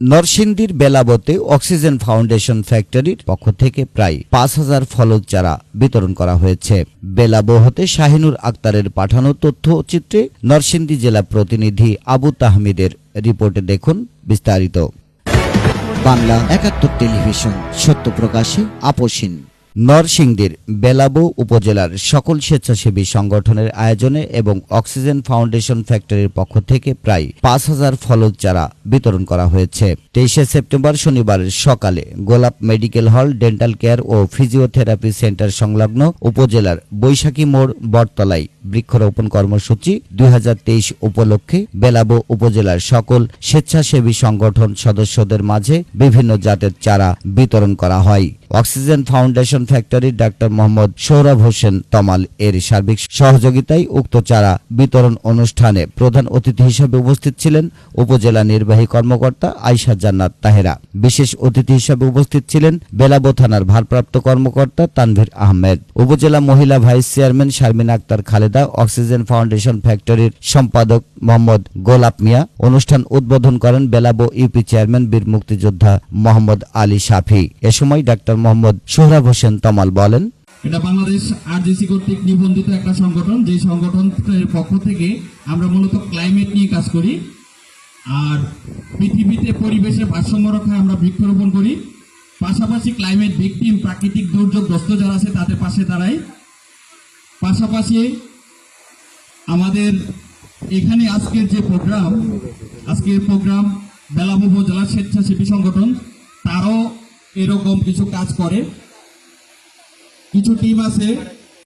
নরসিংদীর বেলাবতে oxygen foundation ফ্যাক্টরির পক্ষ থেকে প্রায় ৫,০০০ ফলক চারা বিতরণ করা হয়েছে। বেলাবো হতে শাহিনুর আক্তারের পাঠানো তথ্যচিত্রে নরসিংদী জেলা প্রতিনিধি আবু তাহমিদের রিপোর্টে দেখুন বিস্তারিত। বাংলা ৭১ টেলিভিশন, সত্য প্রকাশে আপোষহীন। নরসিংদীর বেলাবো উপজেলার সকল স্বেচ্ছাসেবী সংগঠনের আয়োজনে এবং অক্সিজেন ফাউন্ডেশন ফ্যাক্টরির পক্ষ থেকে প্রায় ৫,০০০ ফলক চারা বিতরণ করা হয়েছে। ২৩শে সেপ্টেম্বর শনিবার সকালে গোলাপ মেডিকেল হল, ডেন্টাল কেয়ার ও ফিজিওথেরাপি সেন্টার সংলগ্ন উপজেলার বৈশাখী মোড় বটতলায় বৃক্ষরোপণ কর্মসূচি ২০২৩ উপলক্ষে বেলাবো উপজেলার সকল স্বেচ্ছাসেবী সংগঠন সদস্যদের মাঝে বিভিন্ন জাতের চারা বিতরণ করা হয়। অক্সিজেন ফাউন্ডেশন ফ্যাক্টরির ডাক্তার মোহাম্মদ সোহরাব হোসেন তমাল এর সার্বিক সহযোগিতায় উক্ত চারা বিতরণ অনুষ্ঠানে প্রধান অতিথি হিসেবে উপস্থিত ছিলেন উপজেলা নির্বাহী কর্মকর্তা আয়শা জান্নাত তাহেরা। বিশেষ অতিথি হিসেবে উপস্থিত ছিলেন বেলাবো থানার ভারপ্রাপ্ত কর্মকর্তা তানভীর আহমেদ, উপজেলা মহিলা vice chairman Sharmin Akter Khaleda, oxygen foundation ফ্যাক্টরির সম্পাদক মোহাম্মদ গোলাপ মিয়া। অনুষ্ঠান উদ্বোধন করেন বেলাবো ইউপি চেয়ারম্যান বীর মুক্তিযোদ্ধা মোহাম্মদ আলী শাফি। এ সময় ডাক্তার মোহাম্মদ সোহরাব হোসেন তমাল বলেন, এটা বাংলাদেশ আরজিসি কর্তৃক নিবন্ধিত একটা সংগঠন, যে সংগঠনের পক্ষ থেকে আমরা মূলত ক্লাইমেট নিয়ে কাজ করি। আর পৃথিবীতে পরিবেশের ভারসাম্য রক্ষায় আমরা বৃক্ষরোপণ করি, পাশাপাশি ক্লাইমেট ভিকটিম, প্রাকৃতিক দুর্যোগগ্রস্ত যারা আছে তাদের পাশে দাঁড়াই। পাশাপাশি আমাদের এখানে আজকের প্রোগ্রাম বেলাবো উপজেলা স্বেচ্ছাসেবী সংগঠন তারাও এরকম কিছু কাজ করে। কিছু টিম আছে